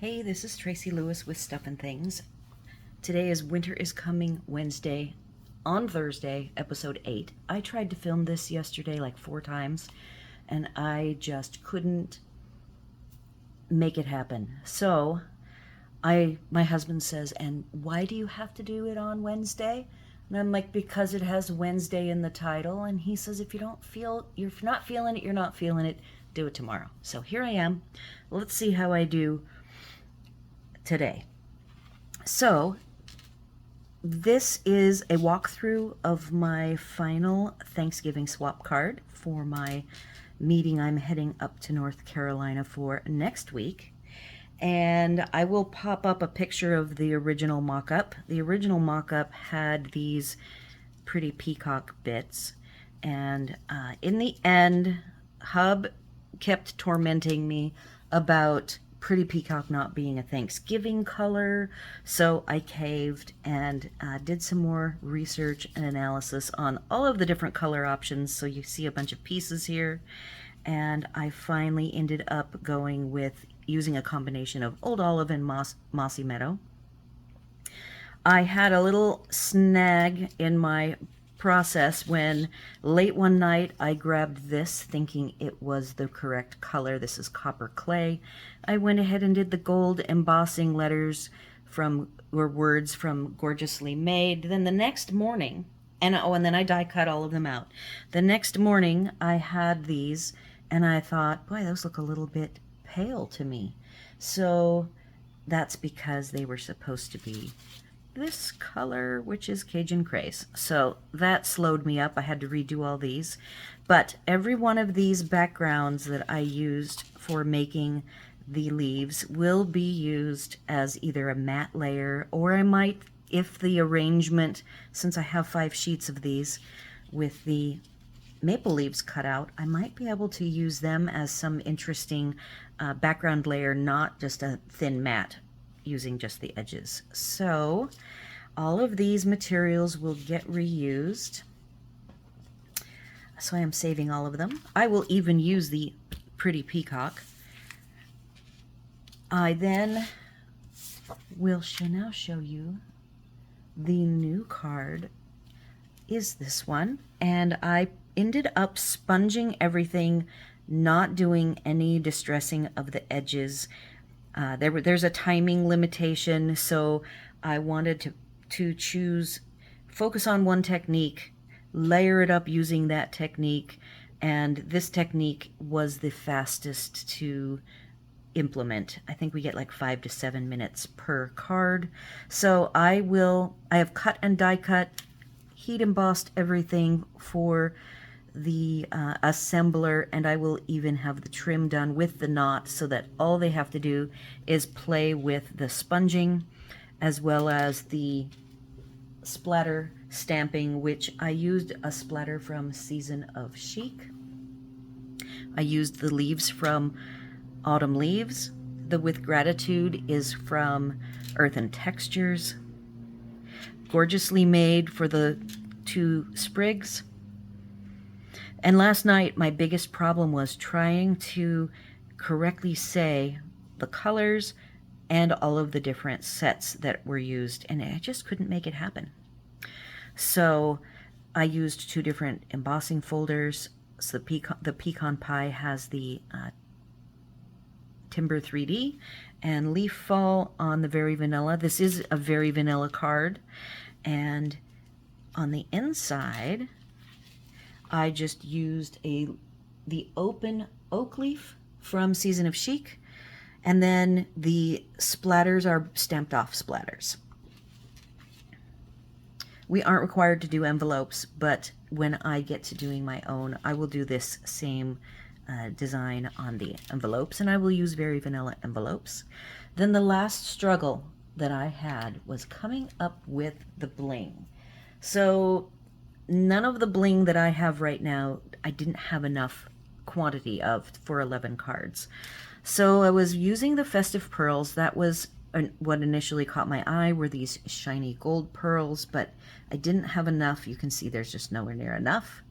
Hey, this is Tracy Lewis with Stuff and Things. Today is Winter is Coming Wednesday. On Thursday, episode 8. I tried to film this yesterday like 4 times, and I just couldn't make it happen. So, my husband says, "And why do you have to do it on Wednesday?" And I'm like, "Because it has Wednesday in the title." And he says, "If you're not feeling it, you're not feeling it. Do it tomorrow." So here I am. Let's see how I do today. So this is a walkthrough of my final Thanksgiving swap card for my meeting I'm heading up to North Carolina for next week. And I will pop up a picture of the original mock-up. The original mock-up had these pretty peacock bits. And in the end, Hub kept tormenting me about Pretty Peacock not being a Thanksgiving color, so I caved and did some more research and analysis on all of the different color options. So you see a bunch of pieces here, and I finally ended up going with using a combination of Old Olive and Mossy Meadow. I had a little snag in my process when late one night I grabbed this thinking it was the correct color. This is copper clay. I went ahead and did the gold embossing letters or words from Gorgeously Made. Then the next morning, and then I die cut all of them out. The next morning I had these and I thought, boy, those look a little bit pale to me. So that's because they were supposed to be this color, which is Cajun Craze. So that slowed me up. I had to redo all these. But every one of these backgrounds that I used for making the leaves will be used as either a matte layer, or I might, if the arrangement, since I have 5 sheets of these with the maple leaves cut out, I might be able to use them as some interesting background layer, not just a thin matte, using just the edges. So all of these materials will get reused. So I am saving all of them. I will even use the Pretty Peacock. I then will now show you the new card is this one, and I ended up sponging everything, not doing any distressing of the edges. There's a timing limitation, so I wanted to focus on one technique, layer it up using that technique, and this technique was the fastest to implement. I think we get like 5 to 7 minutes per card. So I have cut and die cut, heat embossed everything for the assembler, and I will even have the trim done with the knot so that all they have to do is play with the sponging as well as the splatter stamping, which I used a splatter from Season of Chic. I used the leaves from Autumn Leaves. The With Gratitude is from Earth and Textures. Gorgeously Made for the 2 sprigs. And last night, my biggest problem was trying to correctly say the colors and all of the different sets that were used, and I just couldn't make it happen. So I used 2 different embossing folders. So the Pecan Pie has the Timber 3D and Leaf Fall on the Very Vanilla. This is a Very Vanilla card, and on the inside I just used the open oak leaf from Season of Chic, and then the splatters are stamped off splatters. We aren't required to do envelopes, but when I get to doing my own, I will do this same design on the envelopes, and I will use Very Vanilla envelopes. Then the last struggle that I had was coming up with the bling. So none of the bling that I have right now, I didn't have enough quantity of for 11 cards. So I was using the Festive Pearls. That was what initially caught my eye, were these shiny gold pearls, but I didn't have enough. You can see there's just nowhere near enough.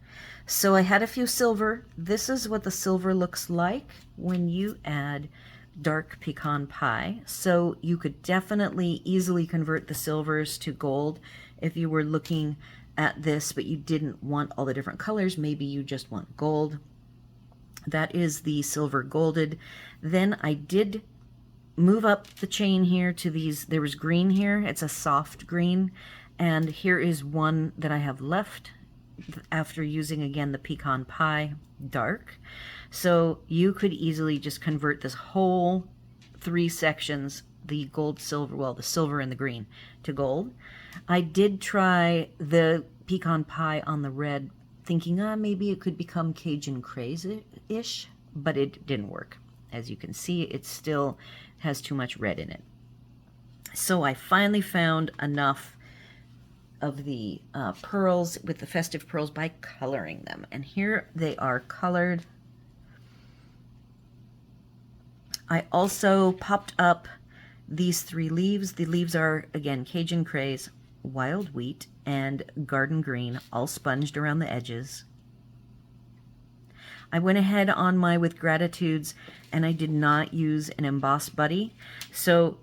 So I had a few silver. This is what the silver looks like when you add dark pecan pie. So you could definitely easily convert the silvers to gold if you were looking at this, but you didn't want all the different colors. Maybe you just want gold. That is the silver golded. Then I did move up the chain here to these. There was green here. It's a soft green. And here is one that I have left after using, again, the pecan pie dark. So you could easily just convert this whole 3 sections, the gold, silver, well, the silver and the green, to gold. I did try the pecan pie on the red, thinking, maybe it could become Cajun craze-ish, but it didn't work. As you can see, it still has too much red in it. So I finally found enough of the pearls with the festive pearls by coloring them. And here they are colored. I also popped up these 3 leaves. The leaves are, again, Cajun Craze, Wild Wheat, and Garden Green, all sponged around the edges. I went ahead on my With Gratitudes, and I did not use an emboss buddy. So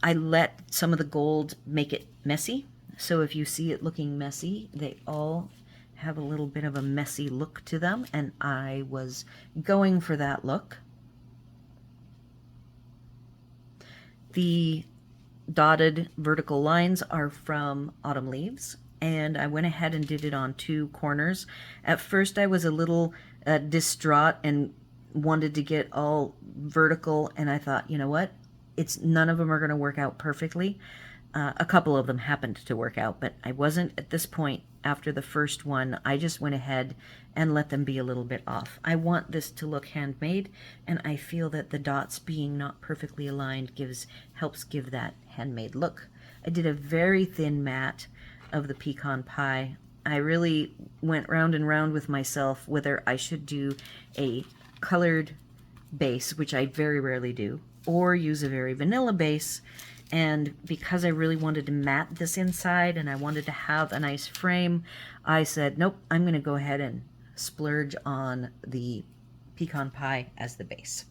I let some of the gold make it messy. So if you see it looking messy, they all have a little bit of a messy look to them, and I was going for that look. The dotted vertical lines are from Autumn Leaves, and I went ahead and did it on 2 corners. At first I was a little distraught and wanted to get all vertical, and I thought, you know what, none of them are going to work out perfectly. A couple of them happened to work out, but I wasn't at this point. After the first one, I just went ahead and let them be a little bit off. I want this to look handmade, and I feel that the dots being not perfectly aligned helps give that handmade look. I did a very thin mat of the pecan pie. I really went round and round with myself whether I should do a colored base, which I very rarely do, or use a very vanilla base. And because I really wanted to mat this inside and I wanted to have a nice frame, I said, nope, I'm going to go ahead and splurge on the pecan pie as the base.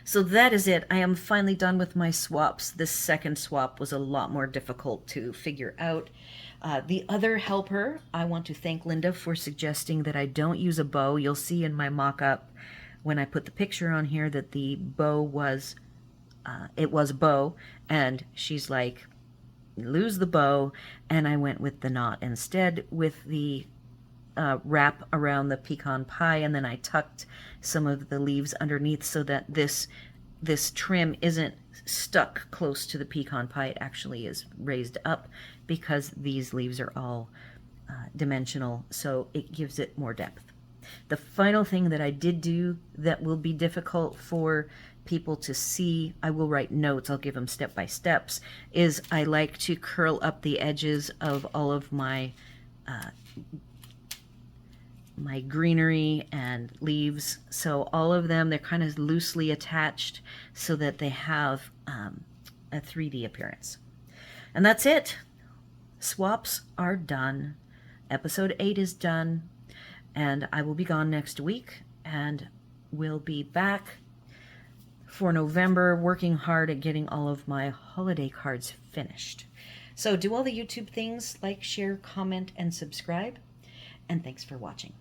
So that is it. I am finally done with my swaps. This second swap was a lot more difficult to figure out. The other helper, I want to thank Linda for suggesting that I don't use a bow. You'll see in my mock-up when I put the picture on here that the bow was it was a bow, and she's like, lose the bow, and I went with the knot instead with the wrap around the pecan pie, and then I tucked some of the leaves underneath so that this trim isn't stuck close to the pecan pie. It actually is raised up because these leaves are all dimensional, so it gives it more depth. The final thing that I did do that will be difficult for people to see, I will write notes, I'll give them step-by-steps, is I like to curl up the edges of all of my my greenery and leaves. So all of them, they're kind of loosely attached so that they have a 3D appearance. And that's it. Swaps are done. Episode 8 is done. And I will be gone next week, and we'll be back for November, working hard at getting all of my holiday cards finished. So do all the YouTube things, like, share, comment, and subscribe. And thanks for watching.